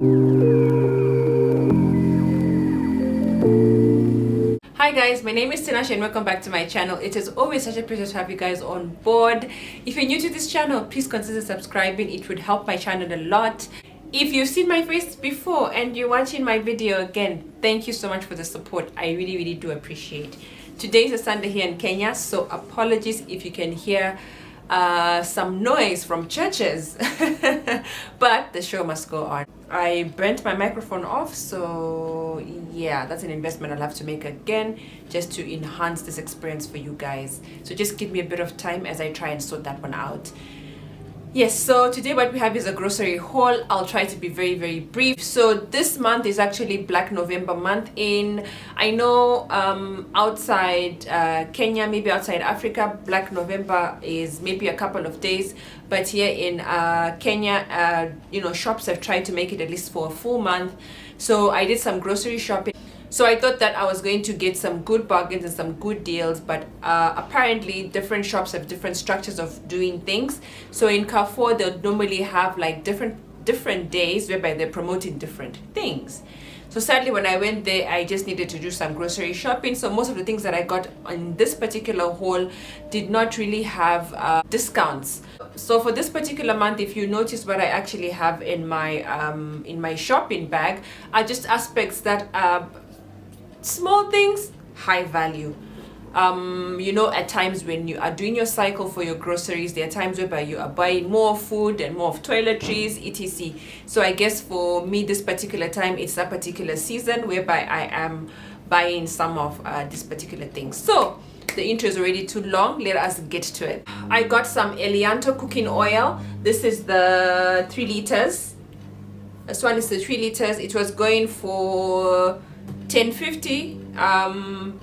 Hi guys, my name is Tinashe and welcome back to my channel. It is always such a pleasure to have you guys on board. If you're new to this channel, please consider subscribing. It would help my channel a lot. If you've seen my face before and you're watching my video again, thank you so much for the support. I really do appreciate. Today is a Sunday here in Kenya, so apologies if you can hear some noise from churches. But the show must go on. I burnt my microphone off, so yeah, that's an investment I'll have to make again just to enhance this experience for you guys. So just give me a bit of time as I try and sort that one out. Yes, so today what we have is a grocery haul. I'll try to be very brief. So this month is actually Black November month in, I know outside Kenya, maybe outside Africa, Black November is maybe a couple of days, but here in Kenya, shops have tried to make it at least for a full month. So I did some grocery shopping. So I thought that I was going to get some good bargains and some good deals, but apparently different shops have different structures of doing things. So in Carrefour, they'll normally have like different days whereby they're promoting different things. So sadly, when I went there, I just needed to do some grocery shopping. So most of the things that I got in this particular haul did not really have discounts. So for this particular month, if you notice what I actually have in my shopping bag are just aspects that small things, high value. At times when you are doing your cycle for your groceries, there are times whereby you are buying more food and more of toiletries, etc. So I guess for me this particular time, it's a particular season whereby I am buying some of these particular things. So the intro is already too long, let us get to it. I got some Elianto cooking oil. This is the 3 liters. This one is the 3 liters. It was going for $10.50,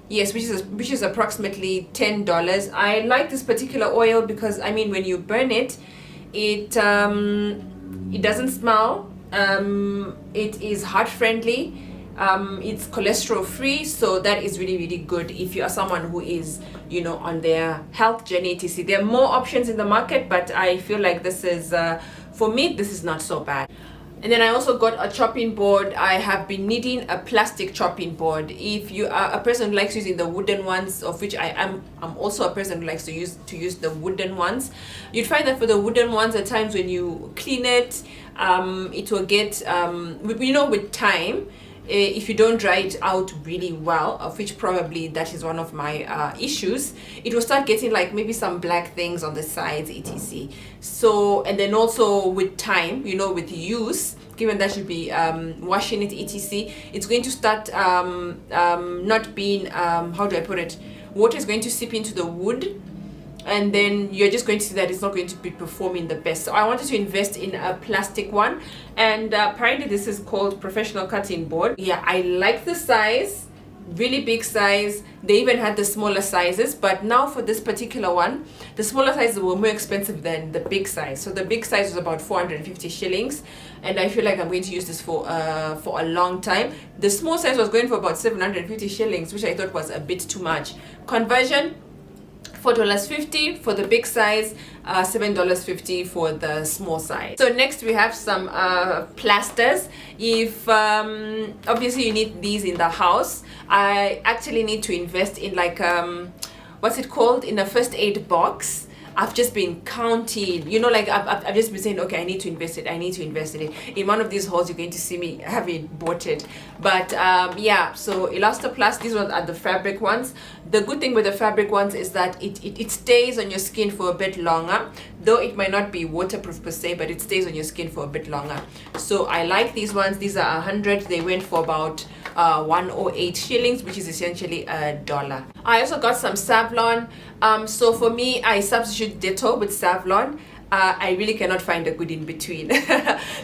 yes, which is approximately $10. I like this particular oil because when you burn it, it doesn't smell. It is heart friendly. It's cholesterol free, so that is really good if you are someone who is on their health journey, etc. There are more options in the market, but I feel like this is for me, this is not so bad. And then I also got a chopping board. I have been needing a plastic chopping board. If you are a person who likes using the wooden ones, of which I am, I'm also a person who likes to use the wooden ones. You'd find that for the wooden ones, at times when you clean it, it will get, with time, if you don't dry it out really well, of which probably that is one of my issues, it will start getting like maybe some black things on the sides, etc. So, and then also with time, with use, given that you'll be washing it, etc., it's going to start not being, how do I put it, water is going to seep into the wood, and then you're just going to see that it's not going to be performing the best. So I wanted to invest in a plastic one, and apparently this is called professional cutting board. Yeah, I like the size, really big size. They even had the smaller sizes, but now for this particular one, the smaller sizes were more expensive than the big size. So the big size was about 450 shillings, and I feel like I'm going to use this for a long time. The small size was going for about 750 shillings, which I thought was a bit too much. Conversion, $4.50 for the big size, $7.50 for the small size. So next we have some plasters. If obviously you need these in the house, I actually need to invest in like what's it called, in a first aid box. I've just been counting, I've just been saying, okay, I need to invest in it. In one of these hauls, you're going to see me having bought it. But yeah, so Elastoplast, these ones are the fabric ones. The good thing with the fabric ones is that it stays on your skin for a bit longer, though it might not be waterproof per se, but it stays on your skin for a bit longer. So I like these ones. These are 100. They went for about 108 shillings, which is essentially $1. I also got some Savlon. So for me, I substitute Dettol with Savlon. I really cannot find a good in between.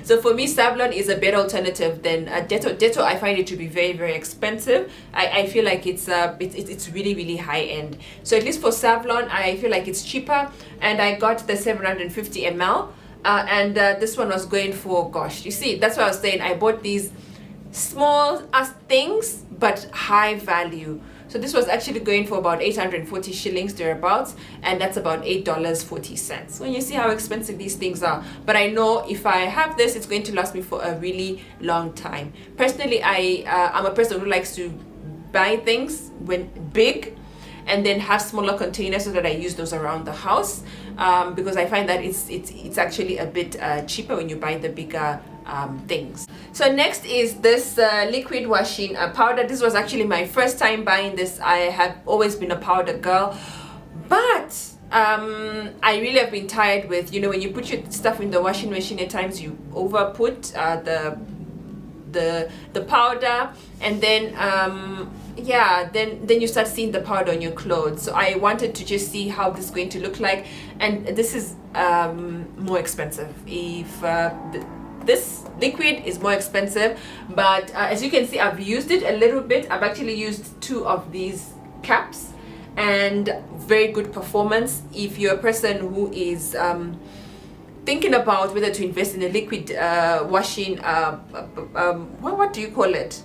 So for me, Savlon is a better alternative than Dettol. Dettol, I find it to be very expensive. I feel like it's really high end. So at least for Savlon, I feel like it's cheaper, and I got the 750 ml. And this one was going for, gosh, you see, that's what I was saying. I bought these small as things, but high value. So this was actually going for about 840 shillings thereabouts, and that's about $8.40. When you see how expensive these things are. But I know if I have this, it's going to last me for a really long time. Personally, I'm a person who likes to buy things when big and then have smaller containers so that I use those around the house, because I find that it's actually a bit cheaper when you buy the bigger things. So next is this liquid washing powder. This was actually my first time buying this. I have always been a powder girl, but I really have been tired with, you know, when you put your stuff in the washing machine, at times you over put the powder, and then yeah, then you start seeing the powder on your clothes. So I wanted to just see how this is going to look like, and this is more expensive. If this liquid is more expensive, but as you can see, I've used it a little bit. I've actually used 2 of these caps, and very good performance. If you're a person who is thinking about whether to invest in a liquid washing what do you call it,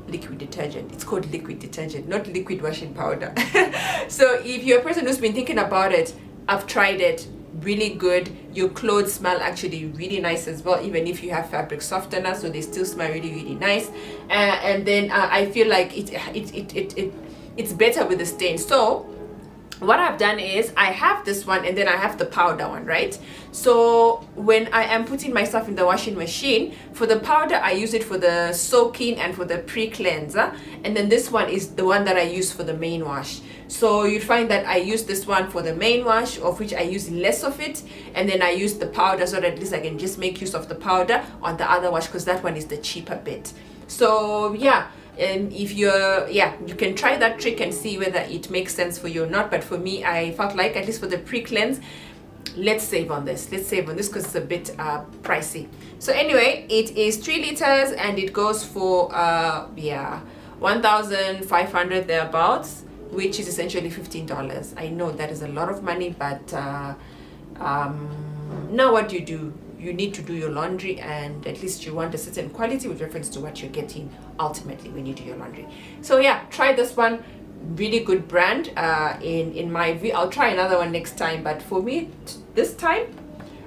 liquid detergent. It's called liquid detergent, not liquid washing powder. So if you're a person who's been thinking about it, I've tried it. Really good. Your clothes smell actually really nice as well, even if you have fabric softener, so they still smell really nice. And then I feel like it's better with the stain. So what I've done is I have this one, and then I have the powder one, right? So when I am putting my stuff in the washing machine, for the powder I use it for the soaking and for the pre-cleanser, and then this one is the one that I use for the main wash. So you find that I use this one for the main wash, of which I use less of it, and then I use the powder so that at least I can just make use of the powder on the other wash, because that one is the cheaper bit. So yeah, and if you're, yeah, you can try that trick and see whether it makes sense for you or not. But for me, I felt like, at least for the pre-cleanse, let's save on this because it's a bit pricey. So anyway, it is 3 liters, and it goes for yeah, 1,500 thereabouts, which is essentially $15. I know that is a lot of money, but now what do? You need to do your laundry, and at least you want a certain quality with reference to what you're getting ultimately when you do your laundry. So yeah, try this one. Really good brand in my view. I'll try another one next time, but for me this time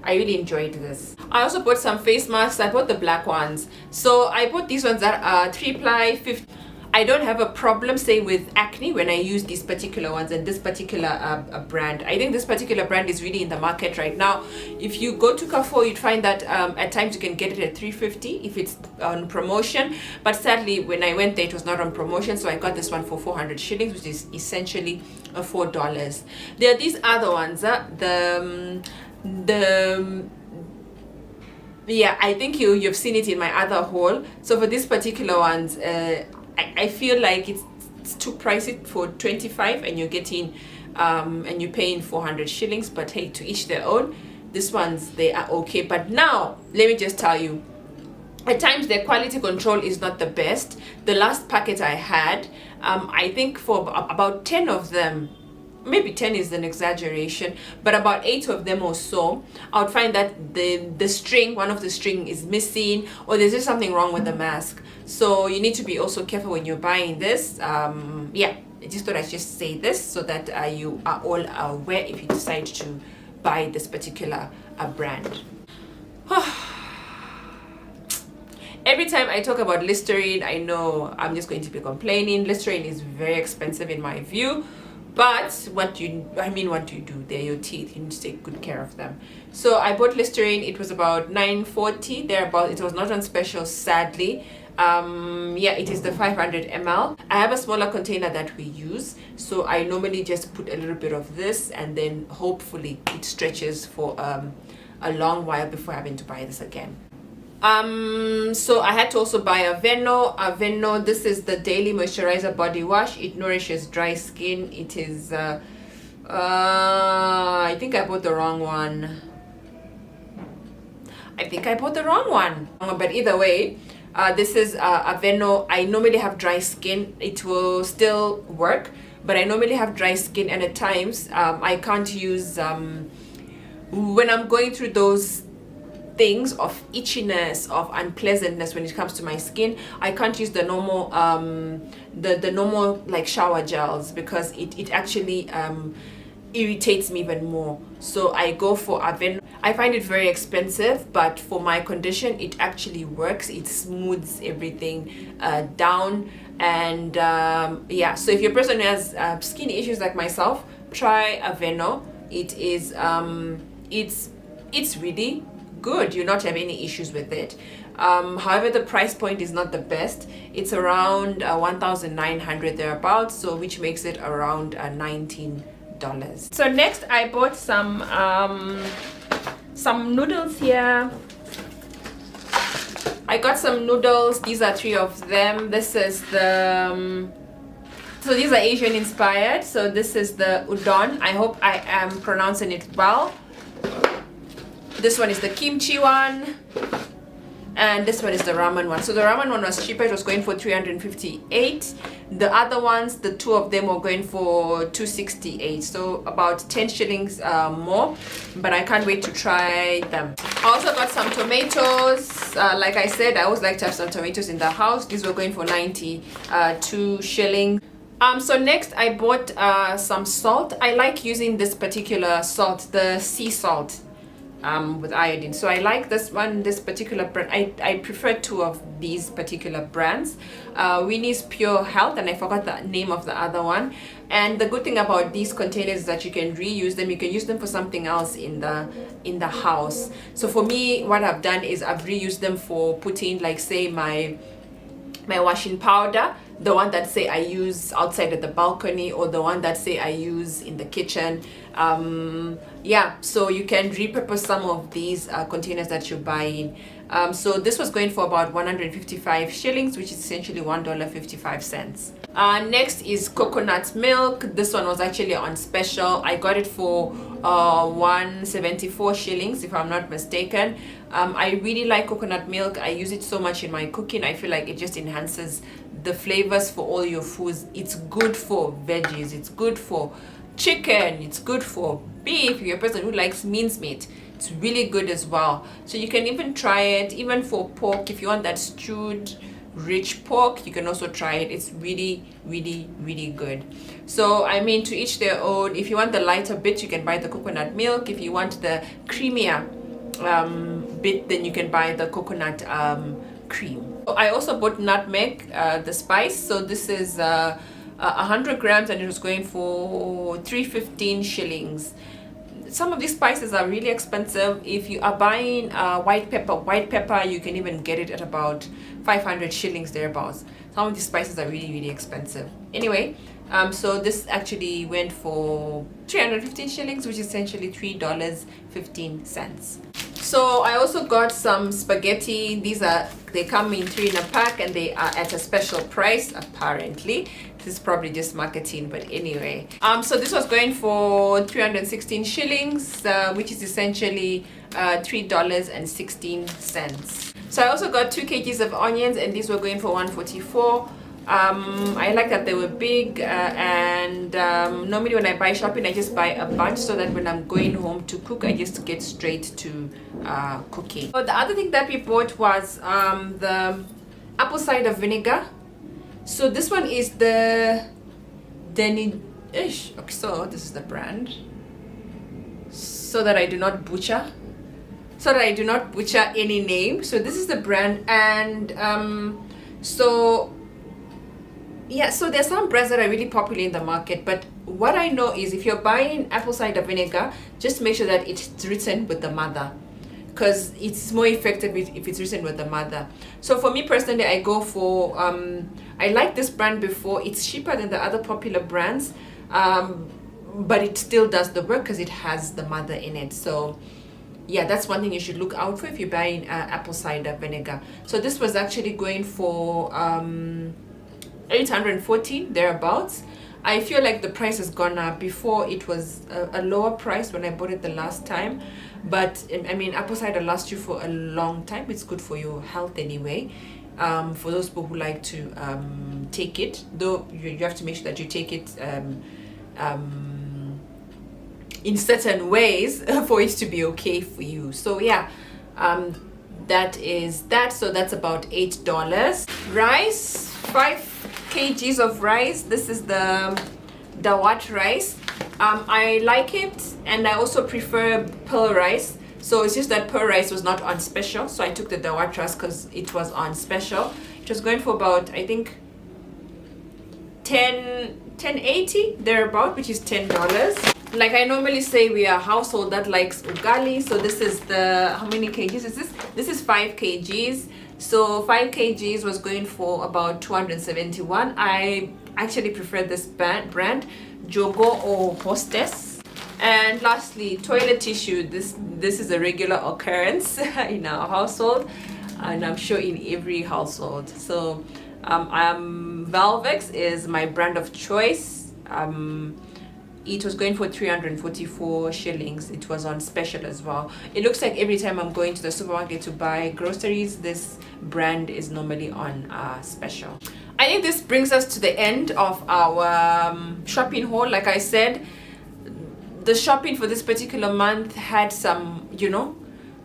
I really enjoyed this. I also bought some face masks. I bought the black ones. So I bought these ones that are 3-ply 50. I don't have a problem, say, with acne when I use these particular ones and this particular brand. I think this particular brand is really in the market right now. If you go to Carrefour, you'd find that at times you can get it at $3.50 if it's on promotion. But sadly, when I went there, it was not on promotion, so I got this one for 400 shillings, which is essentially $4. There are these other ones, yeah, I think you've seen it in my other haul. So for these particular ones, I feel like it's too pricey for 25, and you're getting and you're paying 400 shillings. But hey, to each their own. These ones, they are okay. But now let me just tell you, at times their quality control is not the best. The last packet I had, I think for about 10 of them, maybe 10 is an exaggeration, but about 8 of them or so, I would find that the string, one of the string is missing, or there's just something wrong with the mask. So you need to be also careful when you're buying this. Yeah, I just thought I'd just say this so that you are all aware if you decide to buy this particular brand. Every time I talk about Listerine, I know I'm just going to be complaining. Listerine is very expensive in my view. But what do you do? They're your teeth. You need to take good care of them. So I bought Listerine. It was about $9.40 thereabout. It was not on special, sadly. Yeah, it is the 500 ml. I have a smaller container that we use, so I normally just put a little bit of this, and then hopefully it stretches for a long while before having to buy this again. So I had to also buy Aveno. This is the daily moisturizer body wash. It nourishes dry skin. It is I think I bought the wrong one. But either way, this is Aveno. I normally have dry skin. It will still work, but I normally have dry skin, and at times I can't use when I'm going through those things of itchiness, of unpleasantness when it comes to my skin, I can't use the normal the normal like shower gels, because it actually irritates me even more. So I go for Aveno. I find it very expensive, but for my condition it actually works. It smooths everything down. And yeah, so if you're a person who has skin issues like myself, try Aveno. It is it's really good. You'll not have any issues with it. However, the price point is not the best. It's around 1,900 thereabouts, so which makes it around $19. So next I bought some noodles here. I got some noodles. These are 3 of them. This is the so these are Asian inspired. So this is the udon. I hope I am pronouncing it well. This one is the kimchi one, and this one is the ramen one. So the ramen one was cheaper. It was going for 358. The other ones, the 2 of them, were going for 268. So about 10 shillings more, but I can't wait to try them. I also got some tomatoes. Like I said, I always like to have some tomatoes in the house. These were going for 92 shillings. So next I bought some salt. I like using this particular salt, the sea salt, with iodine. So I like this one, this particular brand. I prefer 2 of these particular brands. Winnie's Pure Health, and I forgot the name of the other one. And the good thing about these containers is that you can reuse them. You can use them for something else in the house. So for me, what I've done is I've reused them for putting, like, say, my washing powder, the one that say I use outside at the balcony, or the one that say I use in the kitchen. Yeah, so you can repurpose some of these containers that you're buying. So this was going for about 155 shillings, which is essentially $1.55. Next is coconut milk. This one was actually on special. I got it for 174 shillings, if I'm not mistaken. I really like coconut milk. I use it so much in my cooking. I feel like it just enhances the flavors for all your foods. It's good for veggies, it's good for chicken, it's good for beef. If you're a person who likes mincemeat, it's really good as well. So you can even try it even for pork. If you want that stewed rich pork, you can also try it. It's really good. So I mean, to each their own. If you want the lighter bit, you can buy the coconut milk. If you want the creamier bit, then you can buy the coconut cream. I also bought nutmeg, the spice. So this is 100 grams, and it was going for 315 shillings. Some of these spices are really expensive. If you are buying white pepper, you can even get it at about 500 shillings thereabouts. Some of these spices are really expensive. Anyway, so this actually went for 315 shillings, which is essentially $3.15. So I also got some spaghetti. They come in 3 in a pack, and they are at a special price apparently. This is probably just marketing, but anyway. So this was going for 316 shillings, which is essentially $3.16. So I also got 2 kgs of onions, and these were going for 144. I like that they were big, and normally when I buy shopping, I just buy a bunch, so that when I'm going home to cook, I just get straight to cooking. So the other thing that we bought was the apple cider vinegar. So this one is the Deni-ish. Okay, so this is the brand. So that I do not butcher any name. So this is the brand, and so yeah, so there's some brands that are really popular in the market, but what I know is if you're buying apple cider vinegar, just make sure that it's written with the mother, because it's more effective if it's written with the mother. So for me personally, I go for I like this brand before. It's cheaper than the other popular brands, but it still does the work because it has the mother in it. So yeah, that's one thing you should look out for if you're buying apple cider vinegar. So this was actually going for 840 thereabouts. I feel like the price has gone up. Before it was a lower price when I bought it the last time, but I mean, apple cider lasts you for a long time. It's good for your health anyway. For those people who like to take it, though you have to make sure that you take it in certain ways for it to be okay for you. So yeah, That is that, so that's about $8. Rice, 5 kgs of rice. This is the dawat rice. I like it, and I also prefer pearl rice. So it's just that pearl rice was not on special, so I took the dawat rice because it was on special. It was going for about, I think, 10.80 thereabout, which is $10. Like I normally say, we are a household that likes ugali. So this is the, how many kgs is this? This is 5 kgs. So 5 kgs was going for about 271. I actually prefer this brand, Jogo or Hostess. And lastly, toilet tissue. This is a regular occurrence in our household, and I'm sure in every household. So Valvex is my brand of choice. It was going for 344 shillings. It was on special as well. It looks like every time I'm going to the supermarket to buy groceries, this brand is normally on special. I think this brings us to the end of our shopping haul. Like I said, the shopping for this particular month had some,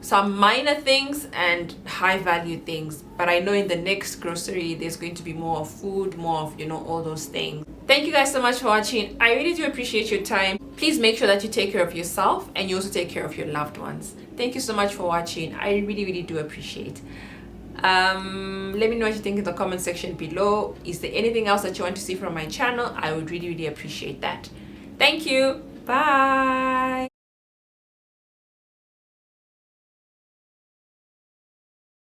some minor things and high value things, but I know in the next grocery there's going to be more of food, more of all those things. Thank you guys so much for watching. I really do appreciate your time. Please make sure that you take care of yourself and you also take care of your loved ones. Thank you so much for watching. I really do appreciate. Let me know what you think in the comment section below. Is there anything else that you want to see from my channel? I would really appreciate that. Thank you. Bye.